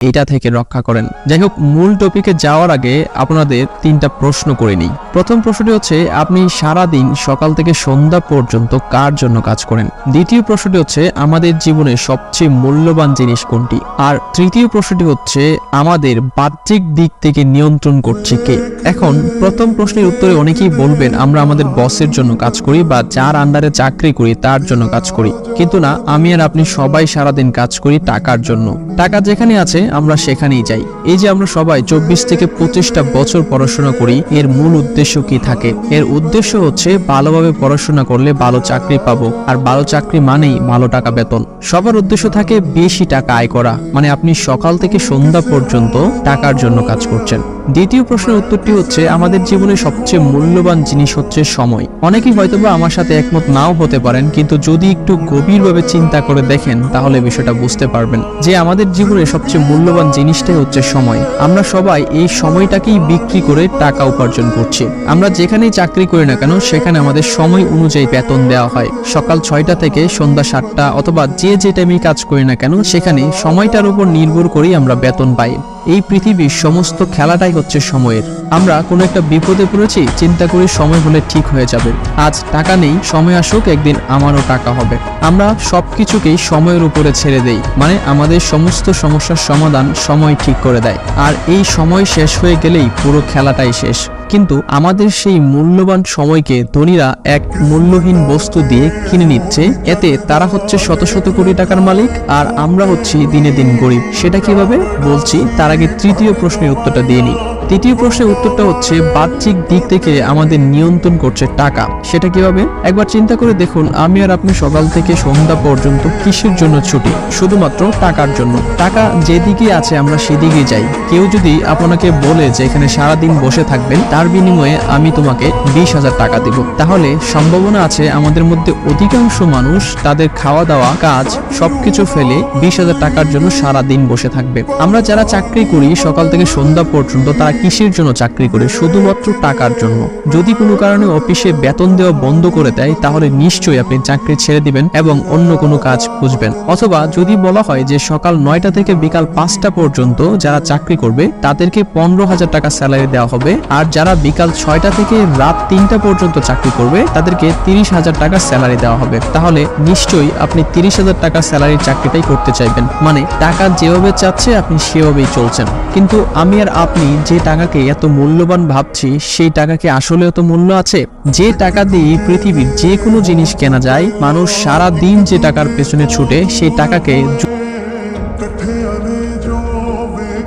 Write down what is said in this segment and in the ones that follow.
এটা থেকে রক্ষা করেন। যাই হোক, মূল টপিকে যাওয়ার আগে আপনাদের 3টা প্রশ্ন করে নিই। প্রথম প্রশ্নটি হচ্ছে, আপনি সারা দিন সকাল থেকে সন্ধ্যা পর্যন্ত কার জন্য কাজ করেন? দ্বিতীয় প্রশ্নটি হচ্ছে, আমাদের জীবনে সবচেয়ে মূল্যবান জিনিস কোনটি? আর তৃতীয় প্রশ্নটি হচ্ছে, আমাদের বাহ্যিক দিক থেকে নিয়ন্ত্রণ করছে কে? এখন প্রথম প্রশ্নের উত্তরে অনেকেই বলবেন, আমরা আমাদের বসের জন্য কাজ করি বা যার আন্ডারে চাকরি করি তার জন্য কাজ করি। কিন্তু না, আমি আর আপনি সবাই সারাদিন কাজ করি টাকার জন্য। টাকা যেখানে আছে আমরা সেখানেই যাই। এই যে আমরা সবাই 24 থেকে 25টা বছর পড়াশোনা করি, এর মূল উদ্দেশ্য কি থাকে? এর উদ্দেশ্য হচ্ছে ভালোভাবে পড়াশোনা করলে ভালো চাকরি পাবো, আর ভালো চাকরি মানেই ভালো টাকা বেতন। সবার উদ্দেশ্য থাকে বেশি টাকা আয় করা, মানে আপনি সকাল থেকে সন্ধ্যা পর্যন্ত টাকার জন্য কাজ করছেন। দ্বিতীয় প্রশ্নের উত্তরটি হচ্ছে, আমাদের জীবনে সবচেয়ে মূল্যবান জিনিস হচ্ছে সময়। অনেকেই হয়তোবা আমার সাথে একমত নাও হতে পারেন, কিন্তু যদি একটু গভীরভাবে চিন্তা করে দেখেন তাহলে বিষয়টা বুঝতে পারবেন যে আমাদের জীবনে সবচেয়ে মূল্যবান জিনিসটাই হচ্ছে সময়। আমরা সবাই এই সময়টাকেই বিক্রি করে টাকা উপার্জন করছি। আমরা যেখানেই চাকরি করি না কেন সেখানে আমাদের সময় অনুযায়ী বেতন দেওয়া হয়। সকাল 6টা থেকে সন্ধ্যা 7টা অথবা যে টাইমে কাজ করি না কেন সেখানে সময়টার উপর নির্ভর করেই আমরা বেতন পাই। এই পৃথিবীর সমস্ত খেলাটাই হচ্ছে সময়ের। আমরা কোনো একটা বিপদে পড়েছি, চিন্তা করি সময় হলে ঠিক হয়ে যাবে। আজ টাকা নেই, সময় আসুক, একদিন আমারও টাকা হবে। আমরা সবকিছুকেই সময়ের উপরে ছেড়ে দেই, মানে আমাদের সমস্ত সমস্যার সমাধান সময় ঠিক করে দেয়। আর এই সময় শেষ হয়ে গেলেই পুরো খেলাটাই শেষ। কিন্তু আমাদের সেই মূল্যবান সময়কে ধনীরা এক মূল্যহীন বস্তু দিয়ে কিনে নিচ্ছে। এতে তারা হচ্ছে শত শত কোটি টাকার মালিক, আর আমরা হচ্ছি দিনে দিন গরিব। সেটা কিভাবে বলছি, তার আগে তৃতীয় প্রশ্নের উত্তরটা দিয়ে নিই। তৃতীয় প্রশ্নের উত্তরটা হচ্ছে, বাহ্যিক দিক থেকে আমাদের নিয়ন্ত্রণ করছে টাকা। সেটা কিভাবে? একবার চিন্তা করে দেখুন, আমি আর আপনি সকাল থেকে সন্ধ্যা পর্যন্ত কিসের জন্য ছুটি? শুধুমাত্র টাকার জন্য। টাকা যেদিকে আছে আমরা সেদিকে যাই। কেউ যদি আপনাকে বলে যে এখানে সারাদিন বসে থাকবেন, তার বিনিময়ে আমি তোমাকে 20,000 টাকা দেব, তাহলে সম্ভাবনা আছে আমাদের মধ্যে অধিকাংশ মানুষ তাদের খাওয়া দাওয়া, কাজ সবকিছু ফেলে 20,000 টাকার জন্য সারাদিন বসে থাকবে। আমরা যারা চাকরি করি সকাল থেকে সন্ধ্যা পর্যন্ত, তারা কিসের জন্য চাকরি করে? শুধুমাত্র টাকার জন্য। যদি কোনো কারণে অফিসে বেতন দেওয়া বন্ধ করে দেয়, তাহলে নিশ্চয়ই আপনি চাকরি ছেড়ে দিবেন এবং অন্য কোনো কাজ খুঁজবেন। অথবা যদি বলা হয় যে সকাল 9টা থেকে বিকাল 5টা পর্যন্ত যারা চাকরি করবে তাদেরকে 15,000 টাকা স্যালারি দেওয়া হবে, আর যারা বিকাল 6টা থেকে রাত 3টা পর্যন্ত চাকরি করবে তাদেরকে 30,000 টাকা স্যালারি দেওয়া হবে, তাহলে নিশ্চয়ই আপনি 30,000 টাকা স্যালারির চাকরিটাই করতে চাইবেন। মানে টাকা যেভাবে চাচ্ছে আপনি সেভাবেই চলছেন। কিন্তু আমি আর আপনি যে টাকাকে এত মূল্যবান ভাবছি, সেই টাকাকে আসলে এত মূল্য আছে? যে টাকা দিয়ে পৃথিবীর যে কোনো জিনিস কেনা যায়, মানুষ সারা দিন যে টাকার পেছনে ছুটে, সেই টাকাকে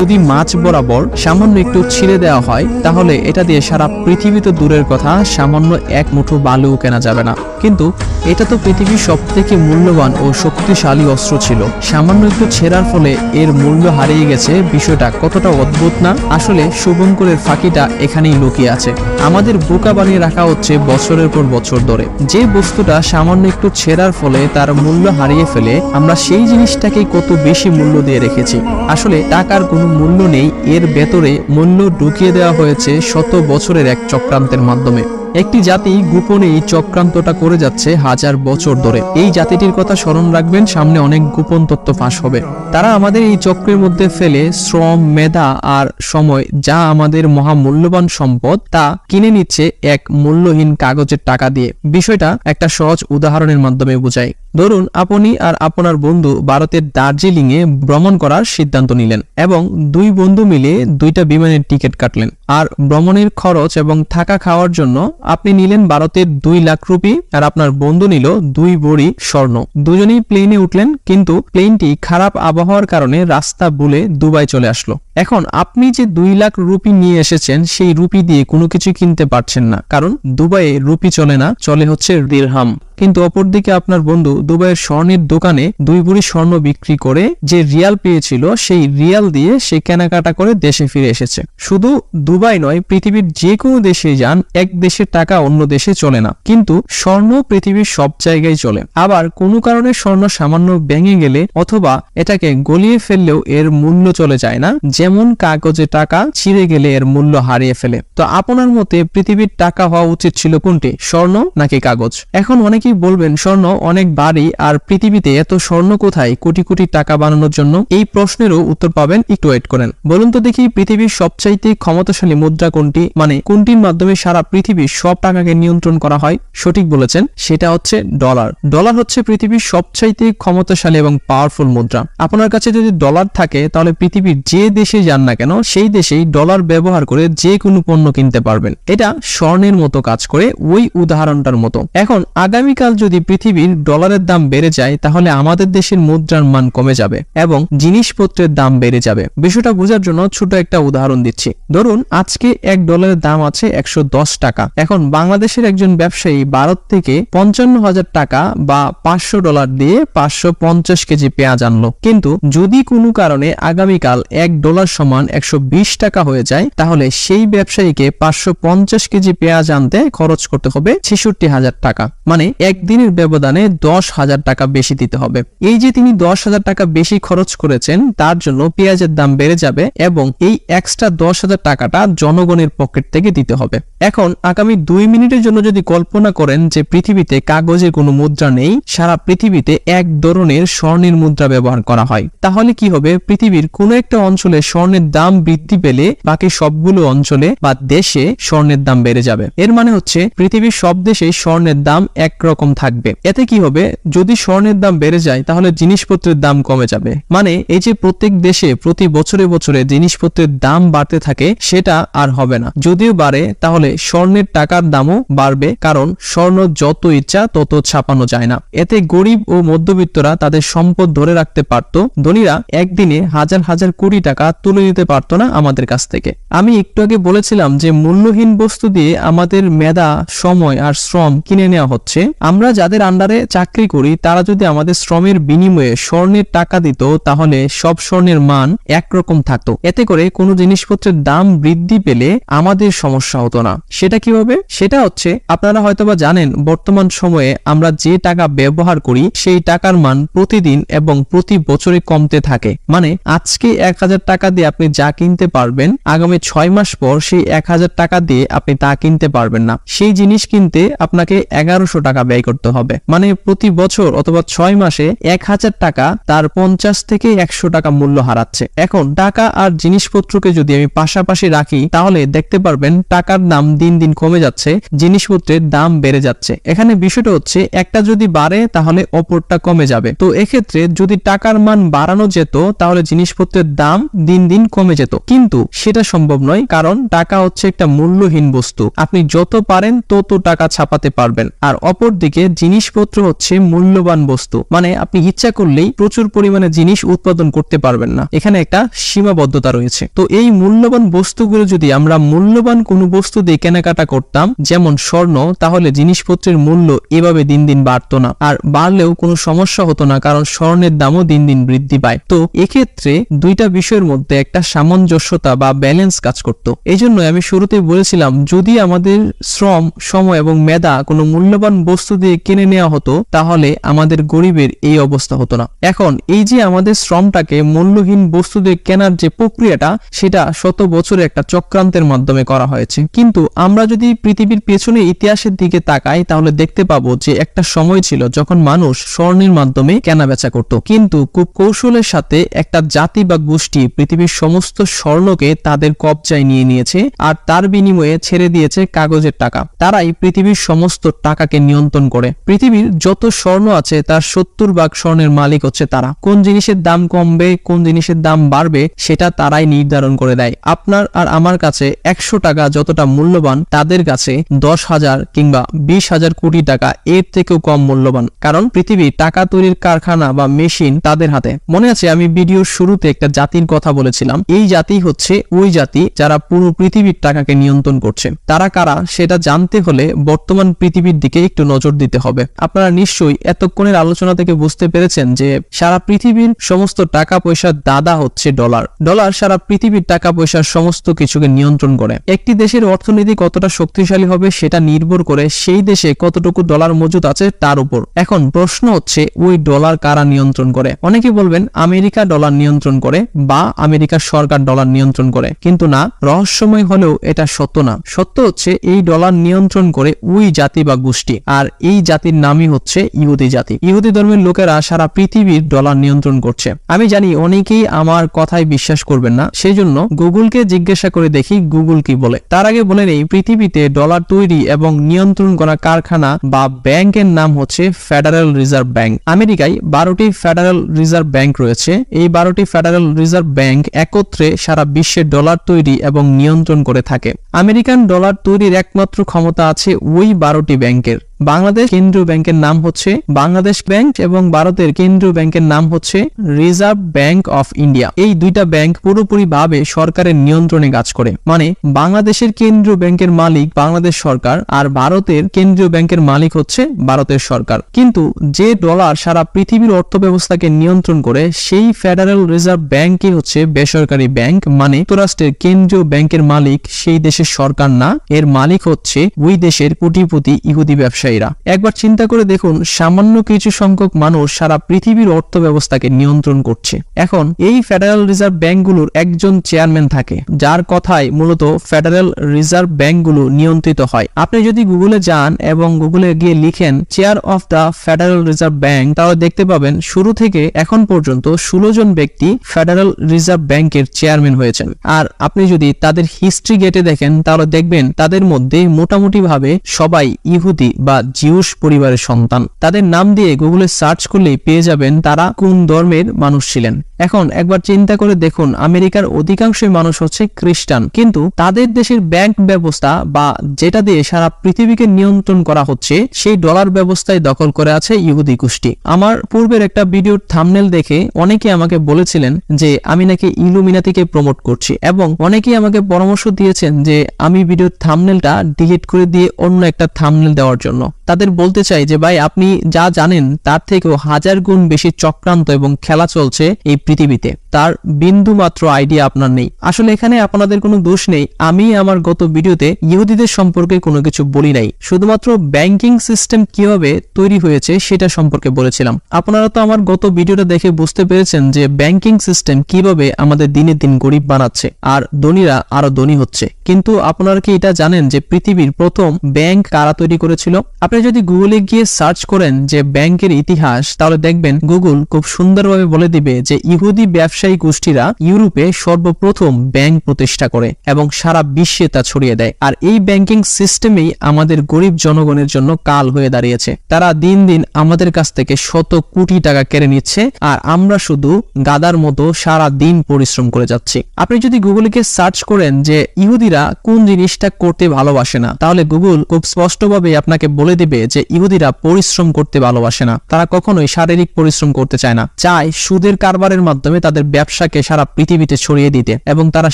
যদি মাছ বরাবর সামান্য একটু ছিঁড়ে দেওয়া হয়, তাহলে এটা দিয়ে সারা পৃথিবী তো দূরের কথা, সামান্য এক মুঠো বালুও কেনা যাবে না। কিন্তু এটা তো পৃথিবীর সবথেকে মূল্যবান ও শক্তিশালী অস্ত্র ছিল। সামান্য একটু ছেঁড়ার ফলে এর মূল্য হারিয়ে গেছে। বিষয়টা কতটা অদ্ভুত না? আসলে শুভঙ্করের ফাঁকিটা এখানেই লুকিয়ে আছে। আমাদের বোকা বানিয়ে রাখা হচ্ছে বছরের পর বছর ধরে। যে বস্তুটা সামান্য একটু ছেঁড়ার ফলে তার মূল্য হারিয়ে ফেলে, আমরা সেই জিনিসটাকে কত বেশি মূল্য দিয়ে রেখেছি। আসলে টাকার কোনো মূল্য নেই, এর ভেতরে মূল্য ঢুকিয়ে দেওয়া হয়েছে শত বছরের এক চক্রান্তের মাধ্যমে। একটি জাতি গোপনে এই চক্রান্তটা করে যাচ্ছে 1000 বছর ধরে। এই জাতিটির কথা স্মরণ রাখবেন, সামনে অনেক গোপন তথ্য ফাঁস হবে। তারা আমাদের এই চক্রের মধ্যে ফেলে শ্রম, মেধা আর সময়, যা আমাদের মহামূল্যবান সম্পদ, তা কিনে নিচ্ছে এক মূল্যহীন কাগজের টাকা দিয়ে। বিষয়টা একটা সহজ উদাহরণের মাধ্যমে বোঝায়। ধরুন আপনি আর আপনার বন্ধু ভারতের দার্জিলিং এ ভ্রমণ করার সিদ্ধান্ত নিলেন এবং দুই বন্ধু মিলে 2টা বিমানের টিকিট কাটলেন। আর ভ্রমণের খরচ এবং থাকা খাওয়ার জন্য আপনি নিলেন ভারতের 2 লাখ রুপি, আর আপনার বন্ধু নিল 2 ভরি স্বর্ণ। দুজনেই প্লেনে উঠলেন, কিন্তু প্লেনটি খারাপ আবহাওয়ার কারণে রাস্তা ভুলে দুবাই চলে আসলো। এখন আপনি যে 2 লাখ রুপি নিয়ে এসেছেন, সেই রুপি দিয়ে কোনো কিছু কিনতে পারছেন না, কারণ দুবাইয়ে রুপি চলে না, চলে হচ্ছে দিরহাম। কিন্তু অপরদিকে আপনার বন্ধু দুবাইয়ের স্বর্ণের দোকানে 2 ভরি স্বর্ণ বিক্রি করে যে রিয়াল পেয়েছিল, সেই রিয়াল দিয়ে সে কেনাকাটা করে দেশে ফিরে এসেছে। শুধু দুবাই নয়, পৃথিবীর যে কোনো দেশে যান, এক দেশের টাকা অন্য দেশে চলে না, কিন্তু স্বর্ণ পৃথিবীর সব জায়গায় চলে। আবার কোনো কারণে স্বর্ণ সামান্য ভেঙে গেলে অথবা এটাকে গলিয়ে ফেললেও এর মূল্য চলে যায় না, যেমন কাগজে টাকা ছিঁড়ে গেলে এর মূল্য হারিয়ে ফেলে। তো আপনার মতে পৃথিবীর টাকা হওয়া উচিত ছিল কোনটি, স্বর্ণ নাকি কাগজ? এখন অনেকে অনেকেই বলবেন স্বর্ণ অনেক ভারী, আর পৃথিবীতে এত স্বর্ণ কোথায় কোটি কোটি টাকা বানানোর জন্য? এই প্রশ্নেরও উত্তর পাবেন, একটু ওয়েট করেন। বলুন তো দেখি পৃথিবীর সবচাইতে ক্ষমতাশালী মুদ্রা কোনটি, মানে কোনটির মাধ্যমে সারা পৃথিবীর সব টাকাকে নিয়ন্ত্রণ করা হয়? সঠিক বলেছেন, সেটা হচ্ছে ডলার। ডলার হচ্ছে পৃথিবীর সবচাইতে ক্ষমতাশালী এবং পাওয়ারফুল মুদ্রা। আপনার কাছে যদি ডলার থাকে তাহলে পৃথিবীর যে দেশে যান না কেন সেই দেশেই ডলার ব্যবহার করে যে কোনো পণ্য কিনতে পারবেন। এটা স্বর্ণের মতো কাজ করে, ওই উদাহরণটার মতো। এখন আগামীকাল যদি পৃথিবীর ডলারের দাম বেড়ে যায় তাহলে আমাদের দেশের মুদ্রার মান কমে যাবে এবং জিনিসপত্রের দাম বেড়ে যাবে। বিষয়টা বোঝার জন্য ছোট একটা উদাহরণ দিচ্ছি। ধরুন আজকে $1 দাম আছে 110 টাকা। এখন বাংলাদেশের একজন ব্যবসায়ী ভারত থেকে 55,000 টাকা বা $500 দিয়ে 550 কেজি পেঁয়াজ আনলো। কিন্তু যদি কোনো কারণে আগামীকাল $1 সমান 120 টাকা হয়ে যায় তাহলে সেই ব্যবসায়ীকে 550 কেজি পেঁয়াজ আনতে খরচ করতে হবে 66,000 টাকা। মানে একদিনের ব্যবধানে 10,000 টাকা বেশি দিতে হবে। এই যে তিনি 10,000 টাকা বেশি খরচ করেছেন তার জন্য পেঁয়াজের দাম বেড়ে যাবে এবং এই এক্সট্রা 10,000 টাকাটা জনগণের পকেট থেকে দিতে হবে। এখন আগামী 2 মিনিটের জন্য যদি কল্পনা করেন যে পৃথিবীতে কাগজের কোনো মুদ্রা নেই, সারা পৃথিবীতে এক ধরনের স্বর্ণের মুদ্রা ব্যবহার করা হয়, তাহলে কি হবে? পৃথিবীর কোনো একটা অঞ্চলে স্বর্ণের দাম বৃদ্ধি পেলে বাকি সবগুলো অঞ্চলে বা দেশে স্বর্ণের দাম বেড়ে যাবে। এর মানে হচ্ছে পৃথিবীর সব দেশে স্বর্ণের দাম একরকম থাকবে। এতে কি হবে? যদি স্বর্ণের দাম বেড়ে যায় তাহলে জিনিসপত্রের দাম কমে যাবে। মানে এই যে প্রত্যেক দেশে প্রতি বছরে বছরে জিনিসপত্রের দাম বাড়তে থাকে সেটা আর হবে না। যদিও বাড়ে তাহলে স্বর্ণের টাকার দামও বাড়বে, কারণ স্বর্ণ যত ইচ্ছা তত ছাপানো যায় না। এতে গরিব ও মধ্যবিত্তরা তাদের সম্পদ ধরে রাখতে পারত, ধনীরা একদিনে হাজার হাজার কোটি টাকা তুলে নিতে পারত না আমাদের কাছ থেকে। আমি একটু আগে বলেছিলাম যে মূল্যহীন বস্তু দিয়ে আমাদের মেধা, সময় আর শ্রম কিনে নেওয়া হচ্ছে। আমরা যাদের আন্ডারে চাকরি করি তারা যদি আমাদের শ্রমের বিনিময়ে স্বর্ণের টাকা দিত তাহলে সব স্বর্ণের মান একরকম থাকতো। এতে করে কোনো জিনিসপত্রের দাম বৃদ্ধি পেলে আমাদের সমস্যা হতো না। সেটা কিভাবে? সেটা হচ্ছে, আপনারা হয়তোবা জানেন বর্তমান সময়ে আমরা যে টাকা ব্যবহার করি সেই টাকার মান প্রতিদিন এবং প্রতি বছরে কমতে থাকে। মানে আজকে 1,000 টাকা দিয়ে আপনি যা কিনতে পারবেন আগামী 6 মাস পর সেই 1,000 টাকা দিয়ে আপনি তা কিনতে পারবেন না। সেই জিনিস কিনতে আপনাকে 1,100 টাকা ব্যয় করতে হবে। মানে প্রতি বছর অথবা 6 মাসে 1,000 টাকা তার 50 থেকে 100 টাকা মূল্য হারাচ্ছে। এখন টাকা আর জিনিসপত্রকে যদি আমি পাশাপাশি রাখি তাহলে দেখতে পারবেন টাকার দাম দিন দিন কমে যাচ্ছে, জিনিসপত্রের দাম বেড়ে যাচ্ছে। এখানে বিষয়টা হচ্ছে একটা যদি বাড়ে তাহলে অপরটা কমে যাবে। তো এক্ষেত্রে যদি টাকার মান বাড়ানো যেত তাহলে জিনিসপত্রের দাম দিন দিন কমে যেত, কিন্তু সেটা সম্ভব নয়, কারণ টাকা হচ্ছে একটা মূল্যহীন বস্তু। আপনি যত পারেন তত টাকা ছাপাতে পারবেন, আর অপরদিকে জিনিসপত্র হচ্ছে মূল্যবান বস্তু। মানে আপনি ইচ্ছা করলেই প্রচুর পরিমাণে জিনিস উৎপাদন করতে পারবেন না, এখানে একটা সীমাবদ্ধতা রয়েছে। তো এই মূল্যবান বস্তুগুলো যদি আমরা মূল্যবান কোনো বস্তু দিয়ে কেনাকাটা করতাম যেমন স্বর্ণ, তাহলে জিনিসপত্রের মূল্য এভাবে দিন দিন বাড়তো না, আর বাড়লেও কোনো সমস্যা হতো না, কারণ স্বর্ণের দামও দিন দিন বৃদ্ধি পায়। তো এক্ষেত্রে দুইটা বিষয়ের মধ্যে একটা সামঞ্জস্যতা বা ব্যালেন্স কাজ করত। এই জন্য আমি শুরুতে বলেছিলাম যদি আমাদের শ্রম, সময় এবং মেধা কোনো মূল্যবান বস্তু দিয়ে কিনে নেওয়া হতো তাহলে আমাদের গরিবের এই অবস্থা হতো না। এখন এই যে আমাদের শ্রমটাকে মূল্যহীন বস্তু দিয়ে কেনার যে প্রক্রিয়াটা সেটা শত বছরে একটা চক্রান্তের মাধ্যমে করা হয়েছে। কিন্তু আমরা যদি পৃথিবীর পেছনে ইতিহাসের দিকে তাকাই তাহলে দেখতে পাবো যে একটা সময় ছিল যখন মানুষ স্বর্ণের মাধ্যমে কেনা বেচা করত, কিন্তু খুব কৌশলের সাথে একটা জাতি বা গোষ্ঠী পৃথিবীর সমস্ত স্বর্ণকে তাদের কবজায় নিয়ে নিয়েছে আর তার বিনিময়ে ছেড়ে দিয়েছে কাগজের টাকা। তারাই পৃথিবীর সমস্ত টাকাকে নিয়ন্ত্রণ করে। পৃথিবীর যত স্বর্ণ আছে তার 70% স্বর্ণের মালিক হচ্ছে তারা। কোন জিনিসের দাম কমবে, কোন জিনিসের দাম বাড়বে সেটা তারাই নির্ধারণ করে দেয়। আপনার আর আমার কাছে 100 টাকা যতটা মূল্যবান তাদের কাছে 10,000 কিংবা 20,000 কোটি টাকা এর থেকেও কম মূল্যবান, কারণ পৃথিবীর টাকা তৈরির কারখানা বা মেশিন তাদের হাতে। মনে আছে আমি ভিডিওর শুরুতে একটা জাতির কথা বলেছিলাম, এই জাতি হচ্ছে ওই জাতি যারা পুরো পৃথিবীর টাকাকে নিয়ন্ত্রণ করছে। তারা কারা সেটা জানতে হলে বর্তমান পৃথিবীর দিকে একটু নজর দিতে হবে। আপনারা নিশ্চয়ই এতক্ষণের আলোচনা থেকে বুঝতে পেরেছেন যে সারা পৃথিবীর সমস্ত টাকা পয়সার দাদা হচ্ছে ডলার। ডলার সারা পৃথিবীর টাকা পয়সার সমস্ত কিছুকে নিয়ন্ত্রণ করে। একটি দেশের অর্থনীতি কতটা শক্তিশালী হবে সেটা নির্ভর করে সেই দেশে কতটুকু ডলার মজুদ আছে তার উপর। এখন প্রশ্ন হচ্ছে ওই ডলার কারা নিয়ন্ত্রণ করে? অনেকে বলবেন আমেরিকা ডলার নিয়ন্ত্রণ করে বা আমেরিকার সরকার ডলার নিয়ন্ত্রণ করে, কিন্তু না, রহস্যময় হলেও এটা সত্য না। সত্য হচ্ছে এই ডলার নিয়ন্ত্রণ করে ওই জাতি বা গোষ্ঠী, আর এই জাতির নামই হচ্ছে ইহুদি জাতি। ইহুদি ধর্মের লোকেরা সারা পৃথিবীর ডলার নিয়ন্ত্রণ করছে। আমি জানি অনেকেই আমার কথায় বিশ্বাস করবেন না, সেই জন্য গুগলকে জিজ্ঞাসা করে দেখি গুগল কি বলে। তার আগে বলে নেই, পৃথিবীতে ডলার তৈরি এবং নিয়ন্ত্রণ করা কারখানা বা ব্যাংকের নাম হচ্ছে ফেডারেল রিজার্ভ ব্যাংক। আমেরিকায় 12টি ফেডারেল রিজার্ভ ব্যাংক রয়েছে। এই 12টি ফেডারেল রিজার্ভ ব্যাংক একত্রে সারা বিশ্বে ডলার তৈরি এবং নিয়ন্ত্রণ করে থাকে। আমেরিকান ডলার তৈরির একমাত্র ক্ষমতা আছে ওই 12টি ব্যাংকের। বাংলাদেশ কেন্দ্রীয় ব্যাংকের নাম হচ্ছে বাংলাদেশ ব্যাংক এবং ভারতের কেন্দ্রীয় ব্যাংকের নাম হচ্ছে রিজার্ভ ব্যাংক অফ ইন্ডিয়া। এই দুইটা ব্যাংক পুরোপুরি ভাবে সরকারের নিয়ন্ত্রণে কাজ করে। মানে বাংলাদেশের কেন্দ্রীয় ব্যাংকের মালিক বাংলাদেশ সরকার আর ভারতের কেন্দ্রীয় ব্যাংকের মালিক হচ্ছে ভারতের সরকার। কিন্তু যে ডলার সারা পৃথিবীর অর্থব্যবস্থাকে নিয়ন্ত্রণ করে সেই ফেডারেল রিজার্ভ ব্যাংকই হচ্ছে বেসরকারি ব্যাংক। মানে যুক্তরাষ্ট্রের কেন্দ্রীয় ব্যাংকের মালিক সেই দেশের সরকার না, এর মালিক হচ্ছে ওই দেশের কোটিপতি ইহুদি ব্যবসায়ী। একবার চিন্তা করে দেখুন, সামান্য কিছু সংখ্যক মানুষ সারা পৃথিবীর অর্থ ব্যবস্থাকে নিয়ন্ত্রণ করছে। এখন এই ফেডারেল রিজার্ভ ব্যাংকগুলোর একজন চেয়ারম্যান থাকে, যার কথায় মূলত ফেডারেল রিজার্ভ ব্যাংকগুলো নিয়ন্ত্রিত হয়। আপনি যদি গুগলে যান এবং গুগলে গিয়ে লিখেন chair of the federal reserve bank, তাহলে দেখতে পাবেন শুরু থেকে এখন পর্যন্ত 16 জন ব্যক্তি ফেডারেল রিজার্ভ ব্যাংকের চেয়ারম্যান হয়েছেন। আর আপনি যদি তাদের হিস্ট্রি গেটে দেখেন তাহলে দেখবেন তাদের মধ্যে মোটামুটি ভাবে সবাই ইহুদি বা জিউস পরিবারের সন্তান। তাদের নাম দিয়ে গুগলে সার্চ করলেই পেয়ে যাবেন তারা কোন ধর্মের মানুষ ছিলেন। এখন একবার চিন্তা করে দেখুন, আমেরিকার অধিকাংশই মানুষ হচ্ছে খ্রিস্টান, কিন্তু তাদের দেশের ব্যাংক ব্যবস্থা বা যেটা দিয়ে সারা পৃথিবীকে নিয়ন্ত্রণ করা হচ্ছে সেই ডলার ব্যবস্থায় দখল করে আছে ইহুদি গোষ্ঠী। আমার পূর্বের একটা ভিডিওর থাম্বনেল দেখে অনেকে আমাকে বলেছিলেন যে আমি নাকি ইলুমিনাতিকে প্রমোট করছি, এবং অনেকেই আমাকে পরামর্শ দিয়েছেন যে আমি ভিডিওর থাম্বনেলটা ডিলিট করে দিয়ে অন্য একটা থাম্বনেল দেওয়ার জন্য। তাদের বলতে চাই যে ভাই, আপনি যা জানেন তার থেকেও 1000 গুণ বেশি চক্রান্ত এবং খেলা চলছে এই পৃথিবীতে, তার বিন্দু মাত্র আইডিয়া আপনার নেই। আসলে এখানে আপনাদের কোনো দোষ নেই। আমি আমার গত ভিডিওতে ইহুদিদের সম্পর্কে কোনো কিছু বলি নাই, শুধুমাত্র ব্যাংকিং সিস্টেম কিভাবে তৈরি হয়েছে সেটা সম্পর্কে বলেছিলাম। আপনারা তো আমার গত ভিডিওটা দেখে বুঝতে পেরেছেন যে ব্যাংকিং সিস্টেম কিভাবে আমাদের দিনে দিন গরিব বানাচ্ছে আর ধনীরা আরো ধনী হচ্ছে। কিন্তু আপনারা কি এটা জানেন যে পৃথিবীর প্রথম ব্যাংক কারা তৈরি করেছিল? আপনি যদি গুগলে গিয়ে সার্চ করেন যে ব্যাংকের ইতিহাস, তাহলে দেখবেন গুগল খুব সুন্দরভাবে বলে দিবে যে ইহুদি ব্যবসায়ী গোষ্ঠীরা ইউরোপে সর্বপ্রথম ব্যাংক প্রতিষ্ঠা করে এবং সারা বিশ্বে তা ছড়িয়ে দেয়। আর এই ব্যাংকিং সিস্টেমেই আমাদের গরিব জনগণের জন্য কাল হয়ে দাঁড়িয়েছে। তারা দিন দিন আমাদের কাছ থেকে শত কোটি টাকা কেড়ে নিচ্ছে আর আমরা শুধু গাদার মতো সারা দিন পরিশ্রম করে যাচ্ছি। আপনি যদি গুগলে গিয়ে সার্চ করেন যে ইহুদিরা কোন জিনিসটা করতে ভালোবাসে না, তাহলে গুগল খুব স্পষ্টভাবে আপনাকে বলে দিবে যে ইহুদিরা পরিশ্রম করতে ভালোবাসে না। তারা কখনোই শারীরিক পরিশ্রম করতে চায় না, চায় সুদের কারবারের মাধ্যমে তাদের ব্যবসাকে সারা পৃথিবীতে ছড়িয়ে দিতে, এবং তারা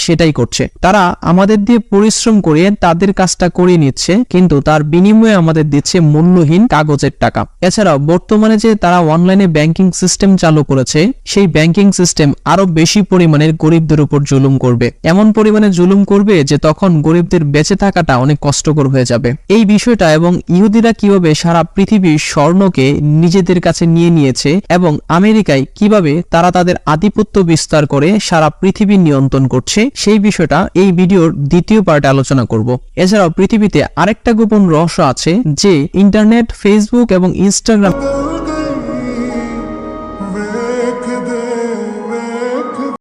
সেটাই করছে। তারা আমাদের দিয়ে পরিশ্রম করিয়ে তাদের কাজটা করিয়ে নিচ্ছে, কিন্তু তার বিনিময়ে আমাদের দিচ্ছে মূল্যহীন কাগজের টাকা। এছাড়াও বর্তমানে যে তারা অনলাইনে ব্যাংকিং সিস্টেম চালু করেছে, সেই ব্যাংকিং সিস্টেম আরো বেশি পরিমাণের গরিবদের উপর জুলুম করবে। এমন পরিমাণে জুলুম করবে যে তখন গরিবদের বেঁচে থাকাটা অনেক কষ্টকর হয়ে যাবে। এই বিষয়টা এবং ইহুদিরা কিভাবে সারা পৃথিবীর স্বর্ণকে নিজেদের কাছে নিয়ে নিয়েছে এবং আমেরিকায় কিভাবে তারা তাদের আধিপত্য বিস্তার করে সারা পৃথিবী নিয়ন্ত্রণ করছে, সেই বিষয়টা এই ভিডিওর দ্বিতীয় পার্টে আলোচনা করব। এছাড়াও পৃথিবীতে আরেকটা গোপন রহস্য আছে যে ইন্টারনেট, ফেসবুক এবং ইনস্টাগ্রাম